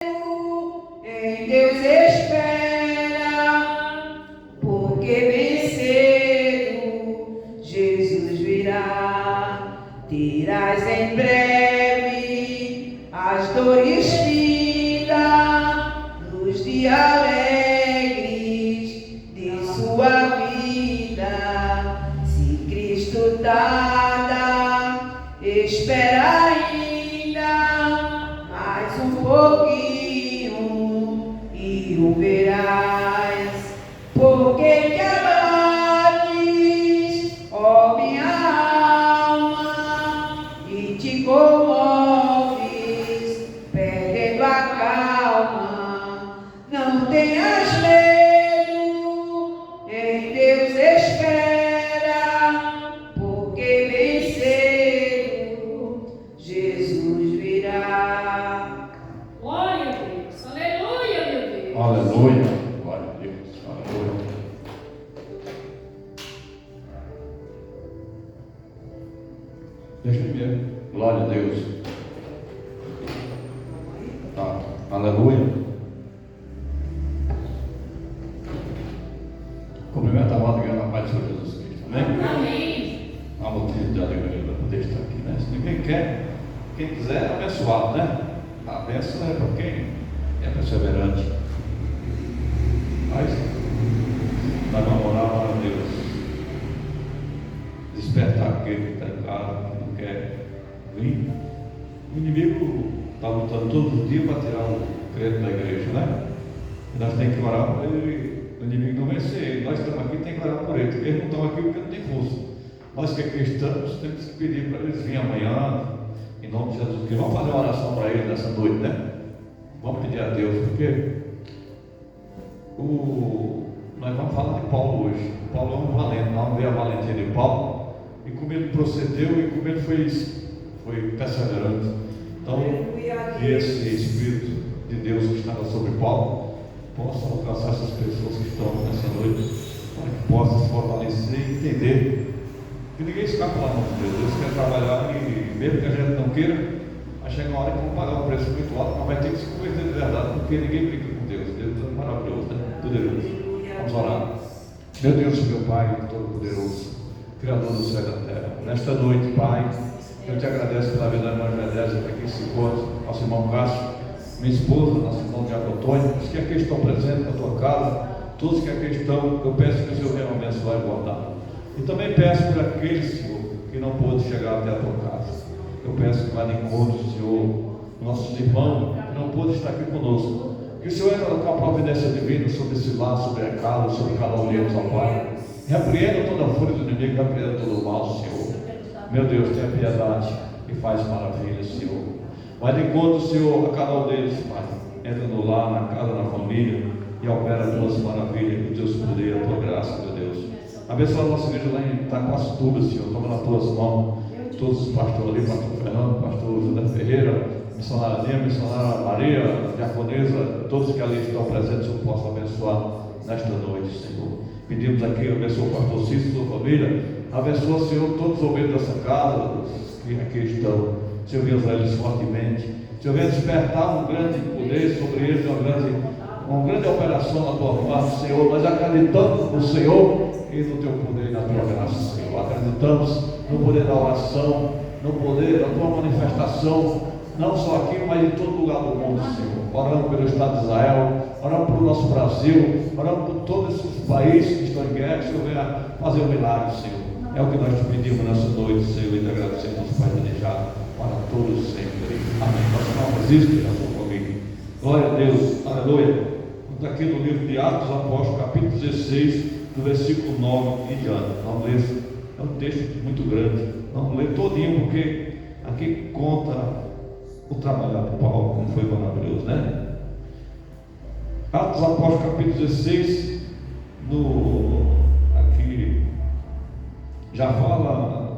Em Deus espera, porque bem cedo Jesus virá. Terás em breve as dores findas, luz de alegres de sua vida. Se Cristo tarda, espera ainda mais um pouquinho e o verás. Porque te abates, ó minha alma, e te comoves, perdendo a calma. Não tenhas medo, em Deus espera, porque bem cedo Jesus virá. Glória a Deus, aleluia, meu Deus. Aleluia, glória a Deus, aleluia. Deixa eu ver, glória a Deus. Tá, aleluia. Cumprimento a amada igreja na paz do Senhor Jesus Cristo, amém? Amém. Há motivo de alegria para poder estar aqui, né? Se ninguém quer, quem quiser é abençoado, né? A bênção é para quem é perseverante. Mas nós vamos orar para Deus despertar aquele que está em casa, que não quer vir. O inimigo está lutando todos os dias para tirar o credo da igreja, né? E nós temos que orar para ele, o inimigo não vencer ele. Nós estamos aqui, tem que orar por ele, porque eles não estão aqui porque não tem força. Nós que aqui estamos, temos que pedir para eles virem amanhã, em nome de Jesus Cristo. Vamos fazer uma oração para eles nessa noite, né? Vamos pedir a Deus, porque nós vamos falar de Paulo hoje. Paulo é um valente, nós vamos ver a valentia de Paulo, e como ele procedeu e como ele foi perseverante. Então, que esse Espírito de Deus que estava sobre Paulo possa alcançar essas pessoas que estão nessa noite, para que possa se fortalecer e entender que ninguém escapa da mão de Deus. Deus quer trabalhar e mesmo que a gente não queira, vai chegar uma hora que vão pagar um preço muito alto, mas vai ter que se converter de verdade, porque ninguém brinca com Deus. Deus é maravilhoso, né? Poderoso. Vamos orar. Meu Deus e meu Pai Todo-Poderoso, Criador do céu e da terra, nesta noite, Pai, eu te agradeço pela vida da irmã Gedésia que aqui se encontra, nosso irmão Cássio, minha esposa, nosso irmão Diabo Antônio, os que aqui estão presentes na tua casa, todos que aqui estão, eu peço que o Senhor venha abençoar e guardar. E também peço por aquele, Senhor, que não pôde chegar até a tua casa. Eu peço que vá de encontro, Senhor, nossos irmãos que não pôde estar aqui conosco. Que o Senhor entra com a providência divina sobre esse lar, sobre a casa, sobre cada um deles, ó Pai. Repreenda toda a fúria do inimigo, repreenda todo o mal, Senhor. Meu Deus, tenha piedade e faz maravilhas, Senhor. Vai de encontro, Senhor, a cada um deles, Pai. Entra no lar, na casa, na família e opera as tuas maravilhas, com o teu poder, a tua graça, meu Deus. Abençoa a nossa igreja lá em Itaquaçutuba, Senhor. Toma nas tuas mãos todos os pastores ali, pastor Fernando, pastor José Ferreira, missionária Nina, missionária Maria, diaconesa, todos que ali estão presentes, o Senhor possa abençoar nesta noite, Senhor. Pedimos aqui, abençoa o pastor Cícero, sua família, abençoa, Senhor, todos os obreiros dessa casa, os que aqui estão. Senhor, usa eles fortemente. Senhor, venha despertar um grande poder sobre eles, uma grande operação na tua parte, Senhor. Nós acreditamos no Senhor e no teu poder e na tua graça, Senhor. Acreditamos no poder da oração, no poder da tua manifestação, não só aqui, mas em todo lugar do mundo, Senhor. Oramos pelo Estado de Israel, oramos pelo nosso Brasil, oramos por todos esses países que estão em guerra, que o Senhor venha fazer um milagre, Senhor. É o que nós te pedimos nessa noite, Senhor, e te agradecemos, Pai, de deixar para todos sempre. Amém. Nossa irmã Francisco, já sou comigo. Glória a Deus, aleluia. Estamos aqui no livro de Atos Apóstolos, capítulo 16, do versículo 9 e diante. Vamos ler, é um texto muito grande. Vamos ler todinho, porque aqui conta o trabalhar de Paulo, como foi maravilhoso, né? Atos Apóstolos, capítulo 16, aqui já fala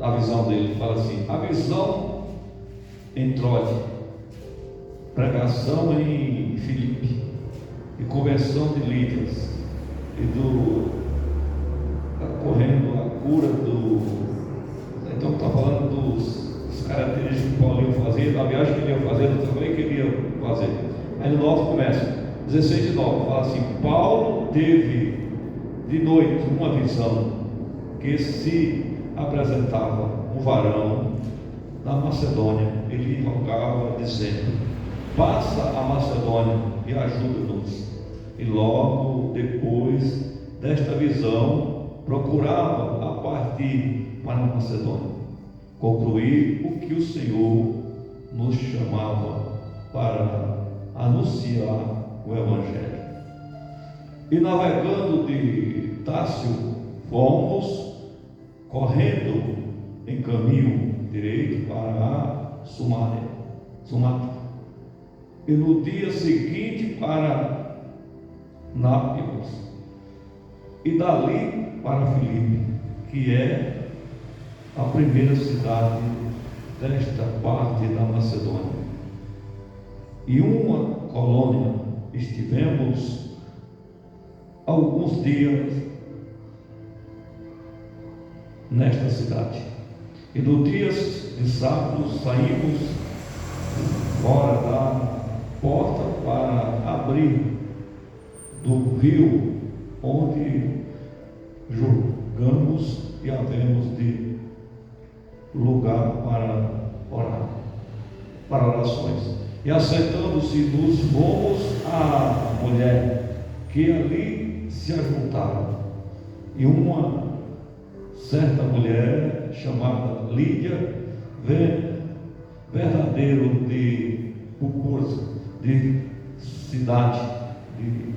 a visão dele, fala assim: a visão em Troade, pregação em Filipe e conversão de Lídias e correndo a cura Então está falando dos características que Paulo ia fazer, da viagem que ele ia fazer, do trabalho que ele ia fazer. Aí no 9 começa, 16 e 9, fala assim: Paulo teve de noite uma visão, que se apresentava um varão na Macedônia, ele rogava dizendo: passa a Macedônia e ajuda-nos. E logo depois desta visão procurava a partir para a Macedônia, concluir o que o Senhor nos chamava para anunciar o Evangelho. E navegando de Tácio, fomos correndo em caminho direito para a Sumática, e no dia seguinte para Nápoles, e dali para Filipe, que é a primeira cidade desta parte da Macedônia. E uma colônia estivemos alguns dias nesta cidade. E no dia de sábado saímos fora da porta para abrir do rio, onde julgamos e havemos de lugar para orar, para orações. E assentando-se nos fomos à mulher que ali se ajuntaram, e uma certa mulher chamada Lídia, verdadeiro de Pupursa, de cidade de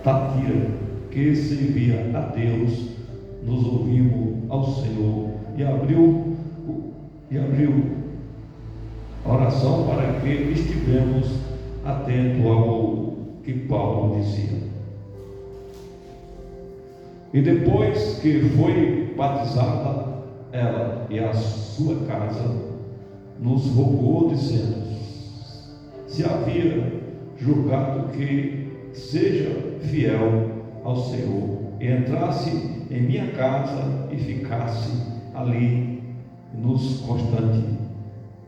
Tatira, que servia a Deus, nos ouvimos ao Senhor e abriu a oração para que estivemos atentos ao que Paulo dizia. E depois que foi batizada ela e a sua casa, nos rogou dizendo: se havia julgado que seja fiel ao Senhor e entrasse em minha casa e ficasse ali nos constante.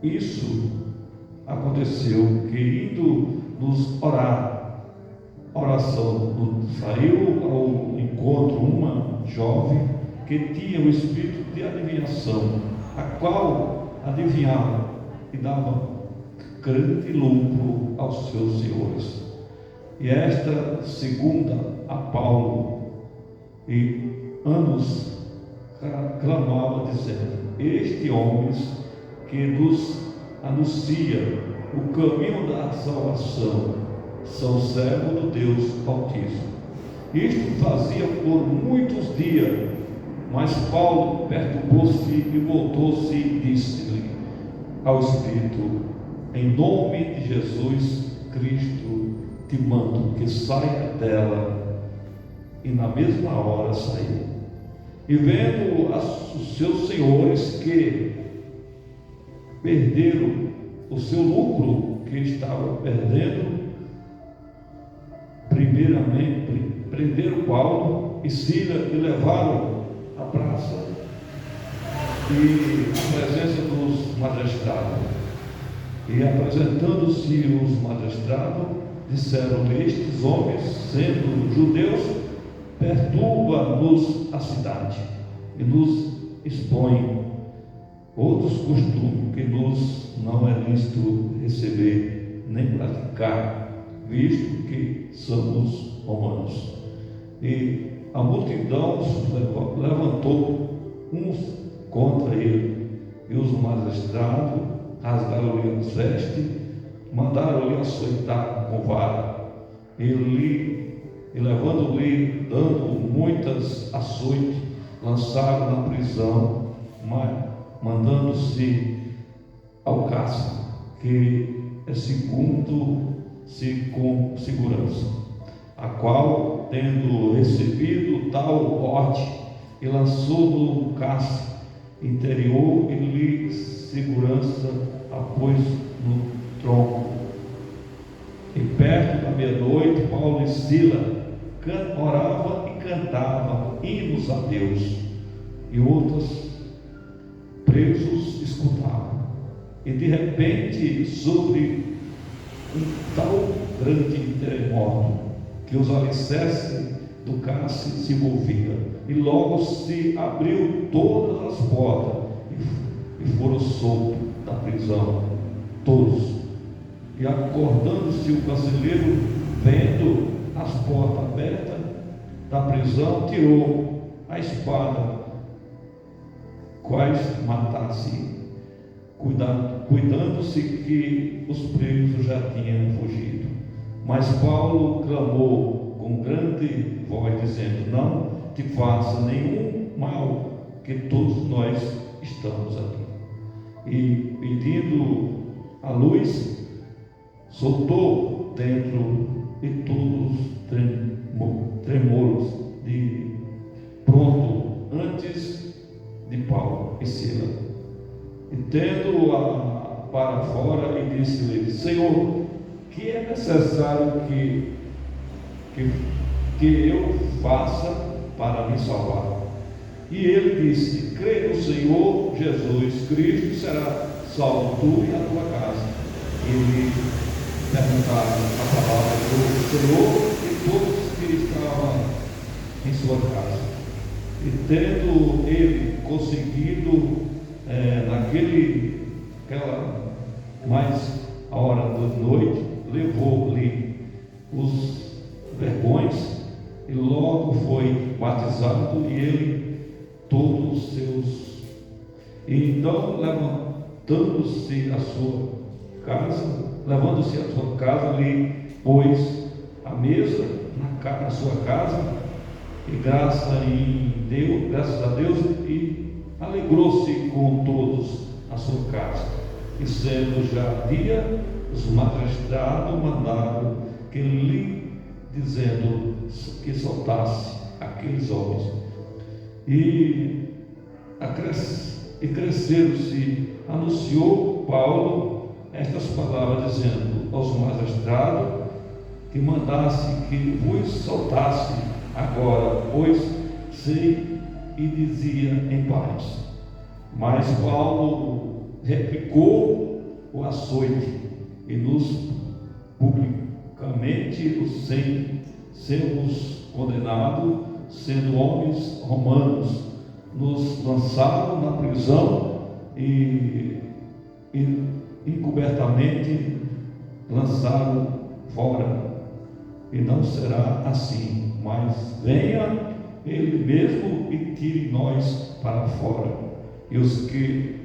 Isso aconteceu que, indo nos oração, saiu ao encontro uma jovem que tinha o espírito de adivinhação, a qual adivinhava e dava grande lucro aos seus senhores. E esta segunda a Paulo, e anos clamava dizendo: este homem que nos anuncia o caminho da salvação são servos do Deus Altíssimo. Isto fazia por muitos dias, mas Paulo perturbou-se e voltou-se e disse-lhe ao Espírito: em nome de Jesus Cristo te mando que saia dela. E na mesma hora saiu. E vendo os seus senhores que perderam o seu lucro que estava perdendo, primeiramente prenderam Paulo e Silas e levaram à praça e à presença dos magistrados. E apresentando-se os magistrados, disseram: estes homens, sendo judeus, perturba-nos a cidade e nos expõe outros costumes que nos não é lícito receber nem praticar, visto que somos romanos. E a multidão levantou uns contra ele, e os magistrados rasgaram-lhe as vestes, mandaram-lhe açoitar com vara, e levando-lhe, dando muitas açoites, lançaram na prisão, mandando-se ao cárcere, que é segundo-se com segurança, a qual, tendo recebido tal ordem, e lançou no cárcere interior e lhe segurança após no tronco. E perto da meia-noite, Paulo e Silas oravam e cantavam hinos a Deus, e outros presos escutavam. E de repente, sobre um tal grande terremoto que os alicerces do cálice se moviam, e logo se abriu todas as portas e foram soltos da prisão, todos. E acordando-se o conselheiro, vendo as portas abertas da prisão, tirou a espada, quais matasse, cuidando-se que os presos já tinham fugido. Mas Paulo clamou com grande voz, dizendo: não te faça nenhum mal, que todos nós estamos aqui. E pedindo a luz, soltou dentro e todos tremores de pronto antes de Paulo e Sila. E tendo-a para fora, e disse-lhe: Senhor, que é necessário que eu faça para me salvar? E ele disse: crê no Senhor Jesus Cristo, será salvo tu e a tua casa. E lhe perguntaram a palavra do Senhor e todos que estavam em sua casa. E tendo ele conseguido mais a hora da noite, levou-lhe os vergões e logo foi batizado, e ele todos os seus. E então, levando-se a sua casa, lhe pôs a mesa na sua casa, e graças a Deus, e alegrou-se com todos a sua casa. E sendo já dia, os magistrados mandaram que lhe, dizendo que soltasse aqueles homens. E crescendo-se, anunciou Paulo estas palavras, dizendo aos magistrados que mandasse que vos soltasse agora, pois sei, e dizia em paz. Mas Paulo replicou o açoite, e nos publicamente os sermos condenados, sendo homens romanos, nos lançaram na prisão e encobertamente lançaram fora. E não será assim, mas venha ele mesmo e tire nós para fora. E os que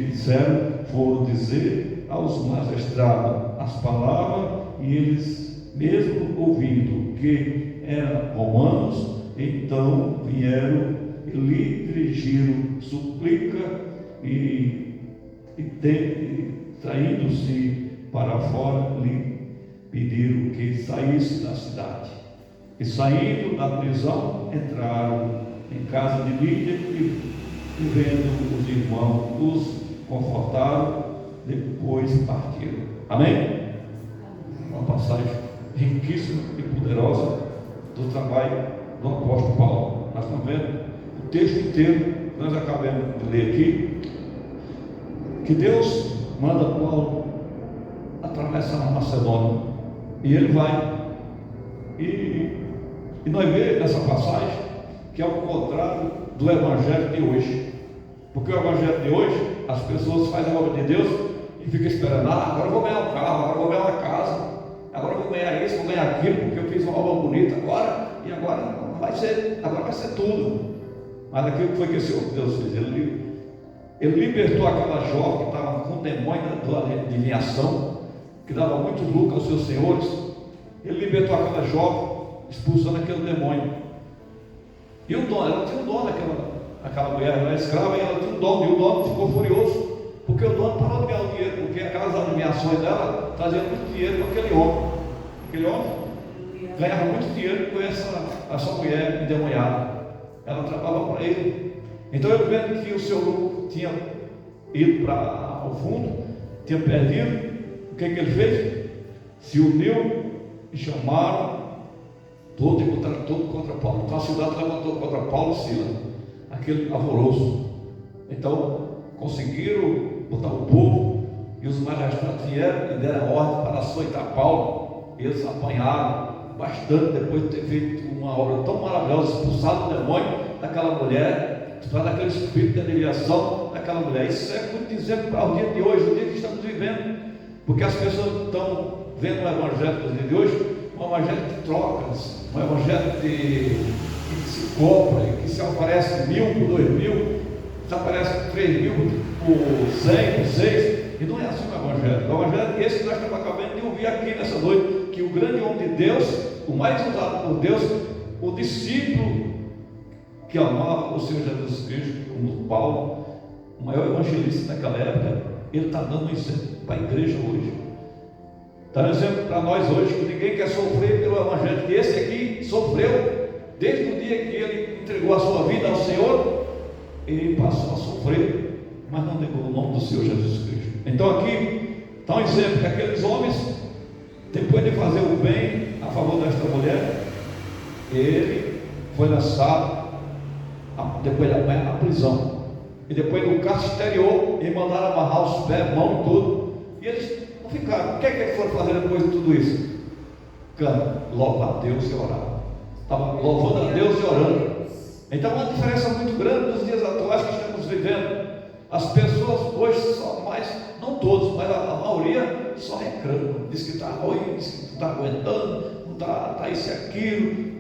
disseram foram dizer aos magistrados as palavras, e eles mesmo ouvindo que eram romanos, então vieram e lhe dirigiram súplica, e traindo-se para fora, lhe pediram que saísse da cidade. E saindo da prisão, entraram em casa de Lídia, e vendo os irmãos, os confortaram, depois partiram. Amém? Uma passagem riquíssima e poderosa do trabalho do apóstolo Paulo. Nós estamos vendo o texto inteiro que nós acabamos de ler aqui, que Deus manda Paulo atravessar a Macedônia, e ele vai, e nós vemos nessa passagem que é o contrário do evangelho de hoje. Porque o evangelho de hoje, as pessoas fazem a obra de Deus e ficam esperando: agora eu vou ganhar um carro, agora eu vou ganhar uma casa, agora eu vou ganhar isso, vou ganhar aquilo, porque eu fiz uma obra bonita agora vai ser tudo. Mas aquilo que foi que esse Deus fez, ele libertou aquela jovem que estava com o demônio da adivinhação, que dava muito lucro aos seus senhores. Ele libertou aquela jovem, expulsando aquele demônio. E o dono, ela tinha um dono, aquela mulher, ela era escrava, e ela tinha um dono, e o dono ficou furioso, porque o dono parou de ganhar o dinheiro, porque aquelas adivinhações dela traziam muito dinheiro para aquele homem. Aquele homem ganhava muito dinheiro com essa mulher endemoniada. Ela trabalhava para ele. Então ele, vendo que o seu lucro tinha ido para o fundo, tinha perdido, o que ele fez? Se uniu e chamaram todo contra Paulo. Então a cidade levantou contra Paulo e Sila, aquele alvoroço. Então conseguiram botar o povo e os magistrados vieram e deram ordem para açoitar Paulo. Eles apanharam bastante depois de ter feito uma obra tão maravilhosa, expulsado o demônio daquela mulher, expulsado aquele espírito de deviação daquela mulher. Isso é muito exemplo para o dia de hoje, o dia que estamos vivendo, porque as pessoas estão vendo o evangelho do dia de hoje, um evangelho de trocas, um evangelho que se compra, que se oferece 1.000 por 2.000, se oferece 3.000 por 100, por 6, e não é assim o evangelho. O evangelho é esse que nós estamos acabando de ouvir aqui nessa noite, que o grande homem de Deus, o mais usado por Deus, o discípulo que amava o Senhor Jesus Cristo, como Paulo, o maior evangelista daquela época, ele está dando um exemplo para a igreja hoje. Está dando um exemplo para nós hoje, que ninguém quer sofrer pelo evangelho, que esse aqui sofreu desde o dia que ele entregou a sua vida ao Senhor. Ele passou a sofrer, mas não negou o nome do Senhor Jesus Cristo. Então aqui está um exemplo que aqueles homens, depois de fazer o bem a favor desta mulher, ele foi lançado depois da prisão, e depois no carro exterior, eles mandaram amarrar os pés, mão e tudo, e eles não ficaram. O que é que eles foram fazer depois de tudo isso? Louvar a Deus e orar. Estava louvando a Deus e orando. Então, uma diferença muito grande nos dias atuais que estamos vivendo. As pessoas hoje só mais, não todos, mas a maioria só reclama, diz que está ruim, diz que não está aguentando, não está isso e aquilo.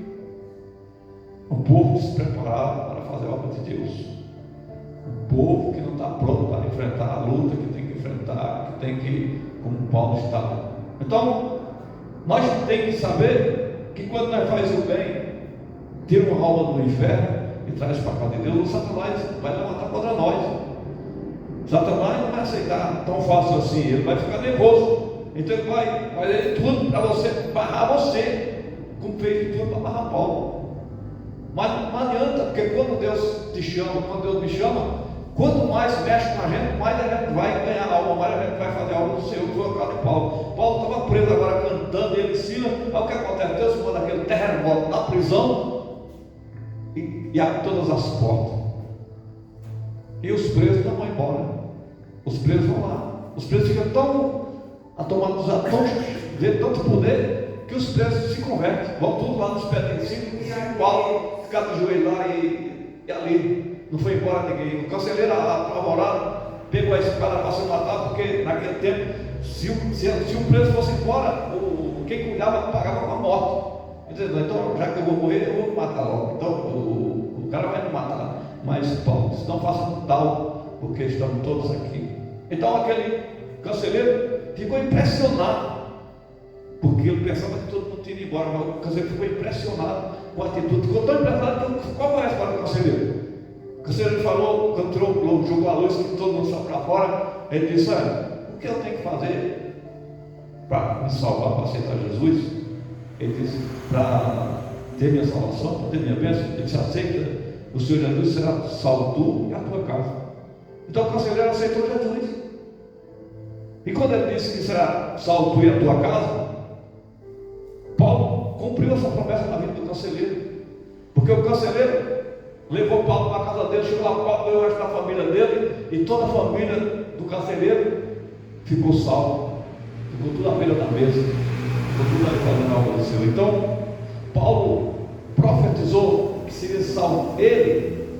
O povo despreparado para fazer a obra de Deus. O povo que não está pronto para enfrentar a luta que tem que enfrentar, que tem que, como Paulo está. Então, nós temos que saber que quando nós fazemos o bem, tira uma alma do inferno e traz para a casa de Deus, o Satanás vai levantar contra nós. Satanás não vai aceitar tão fácil assim, ele vai ficar nervoso. Então ele vai fazer tudo para você, barrar você, como fez tudo para barrar Paulo. Mas não adianta, porque quando Deus te chama, quando Deus me chama, quanto mais mexe com a gente, mais a gente vai ganhar alma, mais a gente vai fazer algo do Senhor. Foi o caso de Paulo. Paulo estava preso agora cantando, ele ensina. Aí o que acontece? Deus manda aquele terremoto na prisão e abre todas as portas. E os presos não vão embora. Os presos vão lá. Os presos ficam tão atomados, vê tanto poder, que os presos se convertem. Vão tudo lá nos pés de cima. Paulo ficar de joelho lá e ali. Não foi embora ninguém. O carcereiro apavorado pegou a espada para se matar, porque naquele tempo, se o preso fosse embora, quem cuidava pagava com a morte. Entendeu? Então, já que eu vou morrer, eu vou me matar logo. Então, o cara vai me matar. Mas Paulo disse: não façam tal, porque estamos todos aqui. Então, aquele carcereiro ficou impressionado, porque ele pensava que todo mundo tinha ido embora, mas o carcereiro ficou impressionado com a atitude. Ficou tão impressionado que qual foi a resposta do carcereiro? O carcereiro falou, quando jogou a luz, que todo mundo saiu para fora. Ele disse: olha, o que eu tenho que fazer para me salvar, para aceitar Jesus? Ele disse: para ter minha salvação, para ter minha bênção. Ele disse: aceita o Senhor Jesus, será salvo tu e a tua casa. Então o carcereiro aceitou Jesus. E quando ele disse que será salvo tu e a tua casa, Paulo cumpriu essa promessa na vida do carcereiro. Porque o carcereiro levou Paulo para a casa dele, chegou lá, Paulo deu o resto da família dele, e toda a família do carcereiro ficou salva. Ficou tudo à beira da mesa, ficou tudo ali fazendo algo do Senhor. Então, Paulo profetizou que seria salvo ele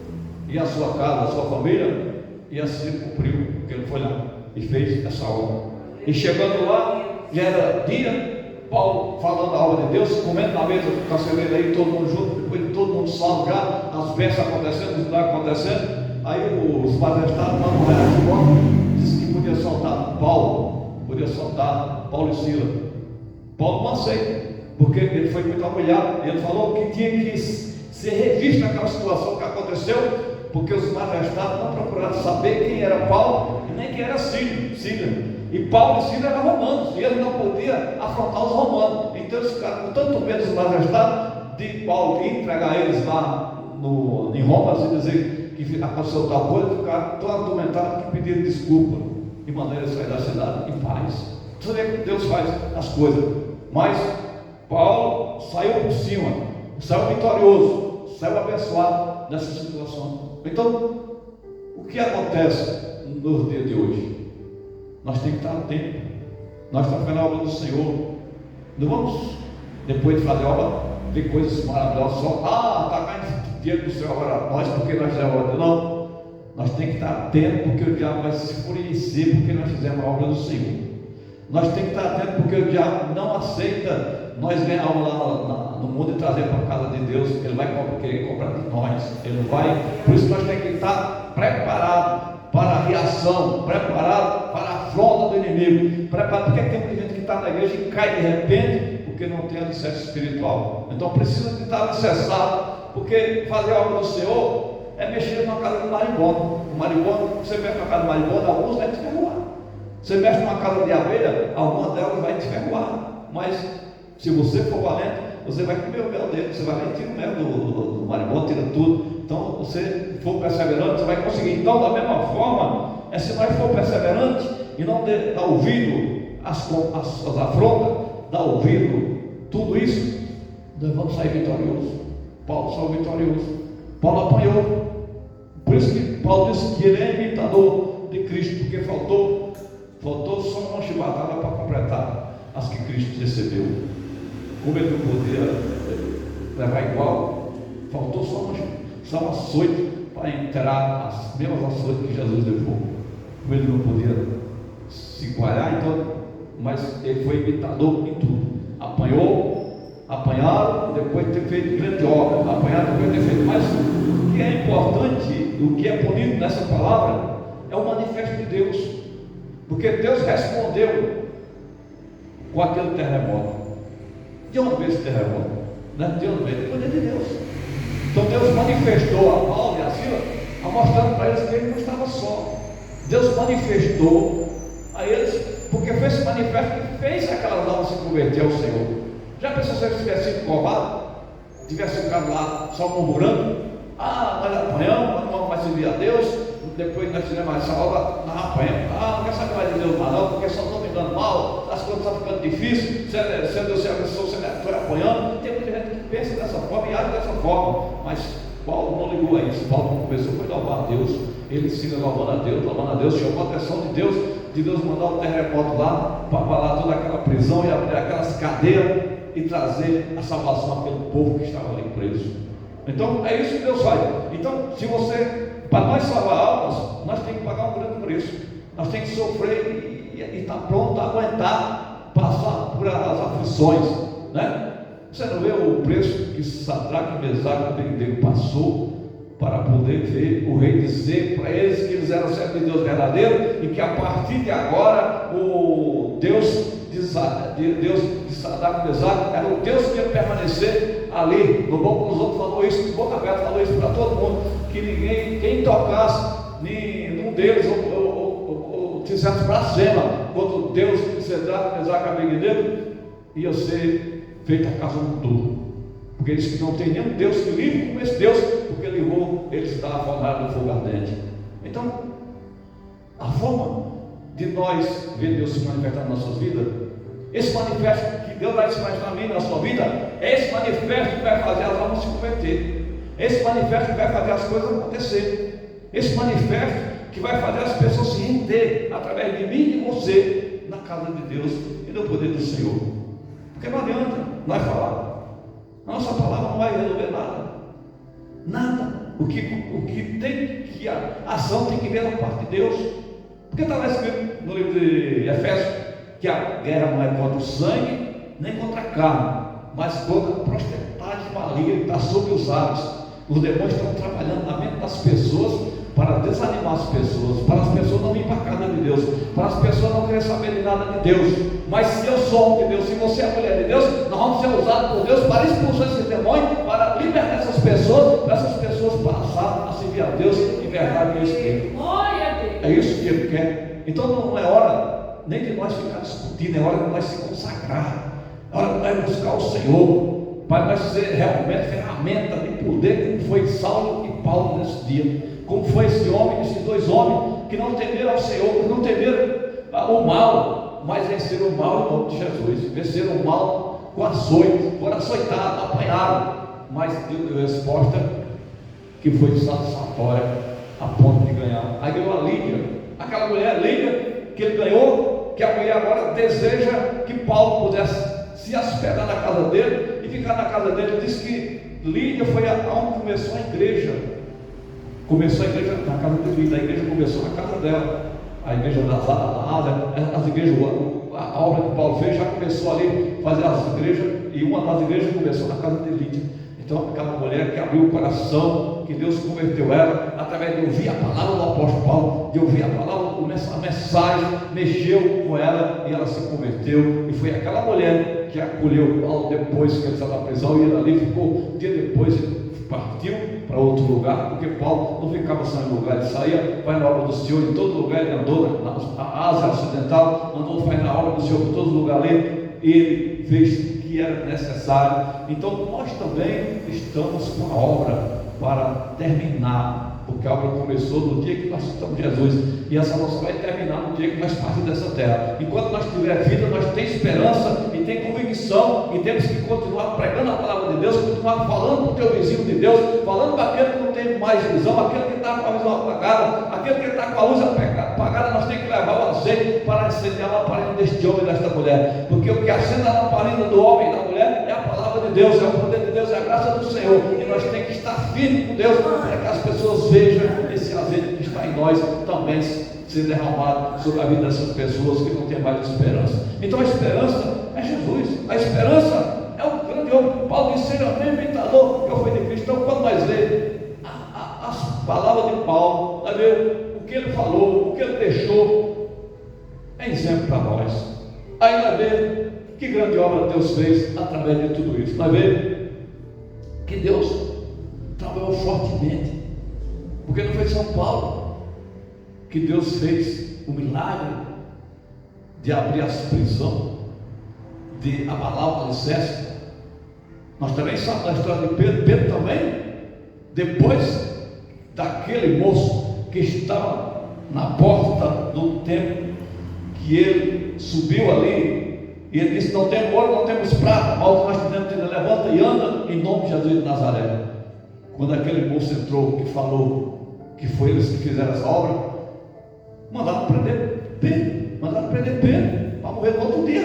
e a sua casa, a sua família, e assim cumpriu, porque ele foi lá e fez essa obra. E chegando lá, já era dia, Paulo falando a obra de Deus, comendo na mesa do carcereiro aí, todo mundo junto, depois de todo mundo salvo já, as bênçãos acontecendo, os milagres acontecendo. Aí os magistrados mandam a resposta, disse que podia soltar Paulo e Silas. Paulo não aceita, porque ele foi muito humilhado. Ele falou que tinha que ser revisto naquela situação que aconteceu, porque os magistrados não procuraram saber quem era Paulo e nem quem era Silas. E Paulo e Silas eram romanos, e ele não podia afrontar os romanos. Então eles ficaram com tanto medo dos magistrados de Paulo entregar eles lá em Roma, assim dizer que aconteceu tal coisa, ficaram tão argumentados que pediram desculpa e mandaram eles sair da cidade em paz. Você vê que Deus faz as coisas. Mas Paulo saiu por cima, saiu vitorioso, saiu abençoado nessa situação. Então, o que acontece nos dias de hoje? Nós temos que estar atento. Nós estamos fazendo a obra do Senhor. Não vamos, depois de fazer a obra, ver coisas maravilhosas só. Está caindo dinheiro do céu agora nós, porque nós fizemos a obra. Não. Nós temos que estar atentos, porque o diabo vai se enfurecer porque nós fizemos a obra do Senhor. Nós temos que estar atentos, porque o diabo não aceita nós ganharmos lá no mundo e trazer para a casa de Deus. Ele vai querer cobrar de nós. Ele vai. Por isso nós temos que estar preparados para a reação, preparados para a afronta do inimigo, preparados, porque tem muita gente que está na igreja e cai de repente, porque não tem alicerce espiritual. Então precisa de estar alicerçado, porque fazer a obra do Senhor é mexer numa casa de marimbondo. O marimbondo, você mexe numa casa de marimbondo, alguns vai te ferroar. Você mexe numa casa de abelha, algumas delas vai te ferroar. Mas se você for valente, você vai comer o mel dele. Você vai lá e tira o mel do marimbondo, tira tudo. Então, você for perseverante, você vai conseguir. Então, da mesma forma, se nós for perseverante e não dar ouvido às afrontas, dar ouvido tudo isso, nós vamos sair vitoriosos. Paulo saiu vitorioso. Paulo apanhou. Por isso que Paulo disse que ele é imitador de Cristo, porque faltou só uma chibatada para completar as que Cristo recebeu. Como ele não podia levar igual, faltou só um açoite para entrar as mesmas açoites que Jesus levou. Como ele não podia se igualar, então, mas ele foi imitador em tudo. Apanharam, depois de ter feito grande obra, apanharam, depois de ter feito mais. O que é importante, o que é bonito nessa palavra, é o manifesto de Deus, porque Deus respondeu com aquele terremoto. De onde veio esse terremoto? De onde veio? Do poder de Deus. Então Deus manifestou a Paulo e a Silas, mostrando para eles que ele não estava só. Deus manifestou a eles, porque foi esse manifesto que fez aquelas almas se converter ao Senhor. Já pensou se eles tivessem sido covardes, tivessem ficado lá só murmurando? Nós apanhamos, nós não vamos mais servir a Deus, depois nós fizemos essa obra, nós apanhamos, não quer saber mais de Deus mais não, porque só estão me dando mal, as coisas estão ficando difíceis, se Deus se abençoou, você foi apanhando. Tem muita gente que pensa dessa forma e age dessa forma, mas Paulo não ligou a isso. Paulo começou a louvar a Deus, ele siga louvando a Deus, chamou a atenção de Deus mandar um terremoto lá, para abalar toda aquela prisão e abrir aquelas cadeias e trazer a salvação àquele povo que estava ali preso. Então é isso que Deus faz. Então, para nós salvar almas, nós temos que pagar um grande preço. Nós temos que sofrer e estar pronto a aguentar, passar por as aflições, né? Você não vê o preço que Sadraque, Mesaque e Abednego passou para poder ver o rei dizer para eles que eles eram servos de Deus verdadeiro e que a partir de agora o Deus de Sadraque e Mesaque era o Deus que ia permanecer ali. No bom com os outros falou isso, de boca aberta falou isso para todo mundo, que quem tocasse nenhum deles ou fizesse blasfema contra o Deus de Sadraque, Mesaque e Abednego, ia ser feita a casa do duro, porque eles que não tem nenhum Deus que livre como esse Deus, porque livrou eles da fornalha do fogo ardente. Então, a forma de nós ver Deus se manifestar nas nossas vidas, esse manifesto que Deus vai se manifestar na minha e na sua vida, é esse manifesto que vai fazer as almas se converter, esse manifesto que vai fazer as coisas acontecer, esse manifesto que vai fazer as pessoas se render através de mim e de você na casa de Deus e no poder do Senhor. Porque não adianta nós falar, a nossa palavra não vai resolver nada. O que tem que a ação tem que vir da parte de Deus, porque está lá escrito no livro de Efésios que a guerra não é contra o sangue nem contra a carne, mas contra a potestade maligna que está sobre os ares. Os demônios estão trabalhando na mente das pessoas para desanimar as pessoas, para as pessoas não virem para a casa de Deus, para as pessoas não querem saber de nada de Deus. Mas se eu sou homem de Deus, se você é mulher de Deus, nós vamos ser usados por Deus para expulsar esses demônios, para libertar essas pessoas, para essas pessoas passarem a servir a Deus em verdade e em espírito. É isso que Ele quer. Então não é hora nem de nós ficar discutindo, é hora de nós se consagrar, é hora de nós buscar o Senhor, para nós ser realmente ferramenta de poder, como foi Saulo e Paulo nesse dia. Como foi esses dois homens que não temeram ao Senhor, que não temeram o mal, mas venceram o mal em nome de Jesus, venceram o mal com açoite, foram açoitados, apanharam, mas Deus deu a resposta que foi satisfatória a ponto de ganhar. Aí ganhou a Lídia, aquela mulher Lídia que ele ganhou, que a mulher agora deseja que Paulo pudesse se hospedar na casa dele e ficar na casa dele. Ele disse que Lídia foi onde começou a igreja. Começou a igreja na casa de Lídia, a igreja começou na casa dela. A igreja das Ásias, as igrejas, a obra que Paulo fez já começou ali a fazer as igrejas, e uma das igrejas começou na casa de Lídia. Então, aquela mulher que abriu o coração, que Deus converteu ela, através de ouvir a palavra do apóstolo Paulo, de ouvir a palavra, a mensagem, mexeu com ela e ela se converteu. E foi aquela mulher que acolheu Paulo depois que ele estava na prisão, e ele ali ficou, um dia depois ele partiu para outro lugar, porque Paulo não ficava só em lugar, ele saía, vai na obra do Senhor em todo lugar. Ele andou na Ásia Ocidental, andou, faz na obra do Senhor em todo lugar ali, e ele fez que era necessário. Então nós também estamos com a obra para terminar, porque a obra começou no dia que nós citamos Jesus, e essa nossa vai terminar no dia que nós partimos dessa terra. Enquanto nós tiver vida, nós temos esperança e tem convicção, e temos que continuar pregando a palavra de Deus, continuar falando para o teu vizinho de Deus, falando para aquele que não tem mais visão, aquele que está com a visão apagada, aquele que está com a luz apagada. Nós temos que levar o azeite para acender a lamparina deste homem e desta mulher, porque o que acende a lamparina do homem e da mulher é a palavra de Deus, é o poder de Deus, é a graça do Senhor, e nós temos que estar firmes com Deus, para que as pessoas vejam esse azeite que está em nós também ser derramado sobre a vida dessas pessoas que não têm mais esperança. Então a esperança é Jesus, a esperança é o grande homem. Paulo disse: seja bem imitador que eu fui de Cristo. Então, quando nós lemos as palavras de Paulo, nós vemos o que ele falou, o que ele deixou, é exemplo para nós. Aí nós vemos que grande obra Deus fez através de tudo isso. Nós vemos que Deus trabalhou fortemente, porque não foi São Paulo que Deus fez o milagre de abrir as prisões, de abalar o alicerce. Nós também sabemos da história de Pedro. Pedro também, depois daquele moço que estava na porta do templo, que ele subiu ali, e ele disse: não temos ouro, não temos prata, mas o que nós podemos ter, levanta e anda em nome de Jesus de Nazaré. Quando aquele moço entrou, que falou que foi eles que fizeram essa obra, mandaram prender Pedro, para morrer no outro dia.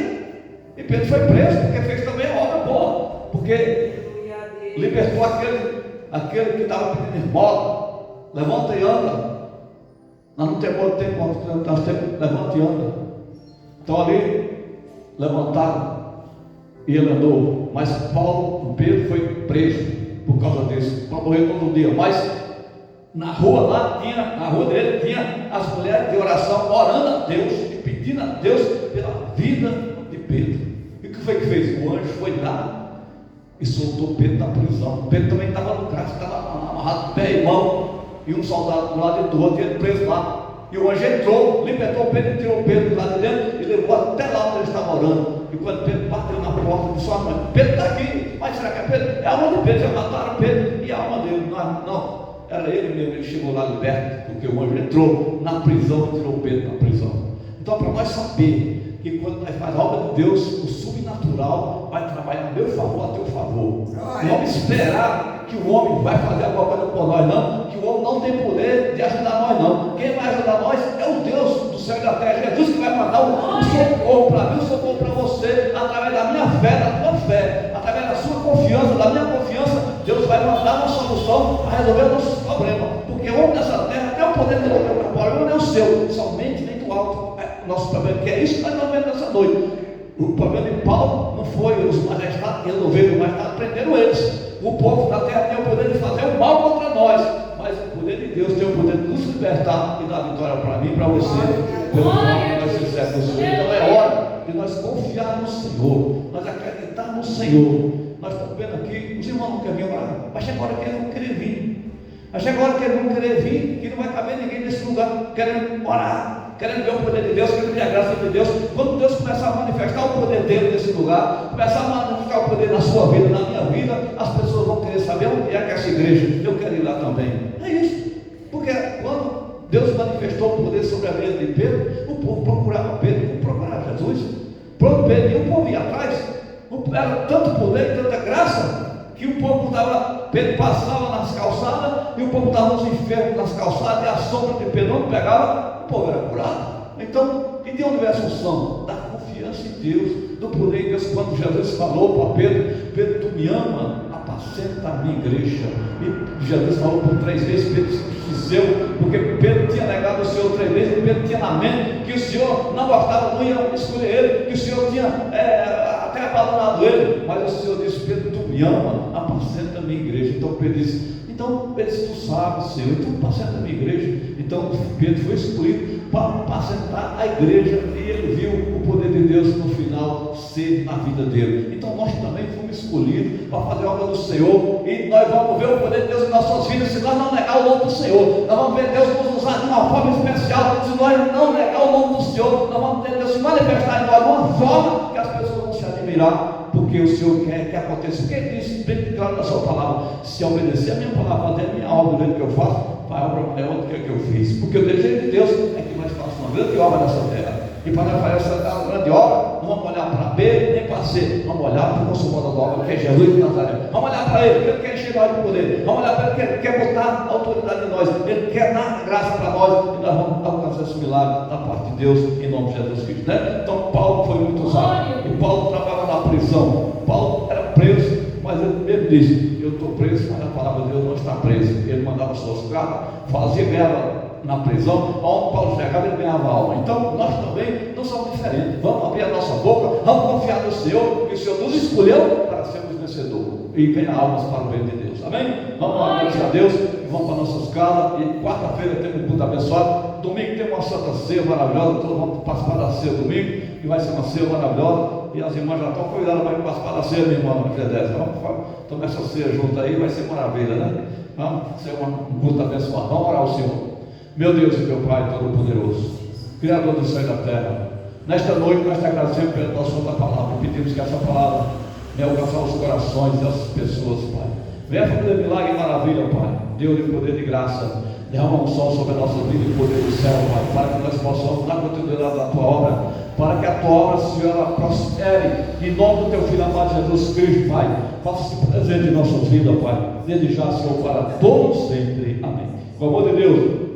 E Pedro foi preso, porque fez também a obra boa, porque libertou aquele que estava pedindo esmola. Levanta e anda. Nós não temos tempo, nós temos, levanta e anda. Então ali levantaram e ele andou. Mas Pedro foi preso por causa disso, para morrer todo dia. Mas na rua lá na rua dele tinha as mulheres de oração orando a Deus e pedindo a Deus pela vida de Pedro. E o que foi que fez? O anjo foi lá e soltou Pedro da prisão. Pedro também estava no carro, estava amarrado pé e mão, e um soldado do lado e do outro, e ele preso lá. E o anjo entrou, libertou Pedro e tirou Pedro de lá de dentro e levou até lá onde ele estava orando. E quando Pedro bateu na porta, disse: ó, mãe, Pedro está aqui. Mas será que é Pedro? É a alma de Pedro. Já mataram Pedro e a alma dele. Não, era ele mesmo. Ele chegou lá liberto, porque o anjo entrou na prisão e tirou Pedro da prisão. Então, para nós saber que quando nós fazemos a obra de Deus, o subnatural vai trabalhar a meu favor, a teu favor. Não vamos esperar que o homem vai fazer alguma coisa por nós, não. Que o homem não tem poder de ajudar nós, não. Quem vai ajudar nós é o Deus do céu e da terra. Jesus que vai mandar o socorro para mim, o socorro para você, através da minha fé, da tua fé, através da sua confiança, da minha confiança. Deus vai mandar uma solução para resolver o nosso problema, porque o homem dessa terra tem o poder de resolver o problema, não é o seu, somente nem do alto. O nosso problema que é isso que nós estamos vendo nessa noite. O problema de Paulo não foi os magistrados que resolveram, os magistrados prenderam eles. O povo da terra tem o poder de fazer o mal contra nós, mas o poder de Deus tem o poder de nos libertar e dar vitória para mim e para você, pelo nome que nós fizemos do Senhor. Então é hora de nós confiar no Senhor, nós acreditar no Senhor. Nós estamos vendo aqui, os irmãos não querem vir orar, mas chega a hora que eles vão querer vir. Mas chega a hora que eles vão querer vir, que não vai caber ninguém nesse lugar querendo orar, querendo ver o poder de Deus, querendo ver a graça de Deus. Quando Deus começar a manifestar o poder dele nesse lugar, começar a manifestar o poder na sua vida, na minha vida, as pessoas vão querer saber onde é que essa igreja, eu quero ir lá também. É isso, porque quando Deus manifestou o poder sobre a vida de Pedro, o povo procurava Pedro, procurava Jesus. Pronto, Pedro, e o povo ia atrás. Era tanto poder, tanta graça, que o povo estava, Pedro passava nas calçadas, e o povo estava nos enfermos nas calçadas, e a sombra de Pedro não pegava, o povo era curado. Então de onde vem essa unção? Da confiança em Deus, do poder em Deus. Quando Jesus falou para Pedro: Pedro, tu me ama, apacenta a minha igreja. E Jesus falou por 3 vezes, Pedro se desfizeu, porque Pedro tinha negado o Senhor 3 vezes, e Pedro tinha na mente que o Senhor não gostava, não ia escolher ele, que o Senhor tinha até abandonado ele. Mas o Senhor disse: Pedro, tu me ama, apacenta a minha igreja. Então Pedro disse: tu sabes, Senhor, então apacenta a minha igreja. Então Pedro foi escolhido para apacentar a igreja, e ele viu o poder de Deus no final ser na vida dele. Então nós também fomos escolhidos para fazer a obra do Senhor, e nós vamos ver o poder de Deus em nossas vidas se nós não negar o nome do Senhor. Nós vamos ver Deus nos usar de uma forma especial se nós não negar o nome do Senhor. Nós vamos ver Deus se manifestar em nós de uma forma que as pessoas vão se admirar, porque o Senhor quer que aconteça. Porque Ele disse bem claro na sua palavra: se obedecer a minha palavra, fazer a minha obra, do jeito que eu faço, vai a obra maior do que eu fiz. Porque o desejo de Deus é que nós façamos uma grande obra nessa terra. E para nós fazer essa grande obra, não vamos olhar para B nem para C, vamos olhar para o consumador da obra, que é Jesus de Nazaré. Vamos olhar para Ele, que Ele quer encher nós de poder. Vamos olhar para Ele, que Ele quer botar autoridade em nós. Ele quer dar graça para nós, e nós vamos alcançar esse milagre da parte de Deus, em nome de Jesus Cristo, né? Então Paulo foi muito usado, e Paulo trabalhava na prisão. Paulo era preso, mas ele mesmo disse: eu estou preso, mas a palavra de Deus não está preso. Ele mandava suas cartas, fazia guerra na prisão, onde Paulo chegava, ele ganhava alma. Então nós também não somos diferentes. Vamos abrir a nossa boca, vamos confiar no Senhor, que o Senhor nos escolheu para sermos vencedores e ganhar almas para o bem de Deus. Amém? Vamos agradecer a Deus e vamos para nossas casas. E quarta-feira temos um culto abençoado. Domingo tem uma santa ceia maravilhosa. Todos vamos participar da ceia domingo, que vai ser uma ceia maravilhosa. E as irmãs já estão convidadas para participar da ceia, minha irmã, na Fidel. Vamos tomar essa ceia junto aí, vai ser maravilha, né? Vamos ser um culto abençoado. Vamos orar ao Senhor. Meu Deus e meu Pai Todo-Poderoso, Criador do céu e da terra, nesta noite nós te agradecemos pela tua santa palavra, e pedimos que essa palavra venha alcançar os corações dessas pessoas, Pai. Venha fazer milagre e maravilha, Pai. Deus de poder e de graça, derrama um sol sobre a nossa vida e poder do céu, Pai, para que nós possamos dar continuidade à tua obra, para que a tua obra, Senhor, ela prospere, em nome do teu Filho amado Jesus Cristo, Pai. Faça-se presente em nossas vidas, Pai, desde já, Senhor, para todos sempre. Amém. Com o amor de Deus,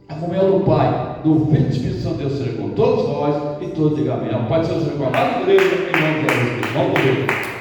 a comunhão do Pai, do Filho e do Espírito Santo, Deus seja com todos nós, e todos digam amém. O Pai de Deus seja com a igreja, em nome de Jesus. Vamos ver.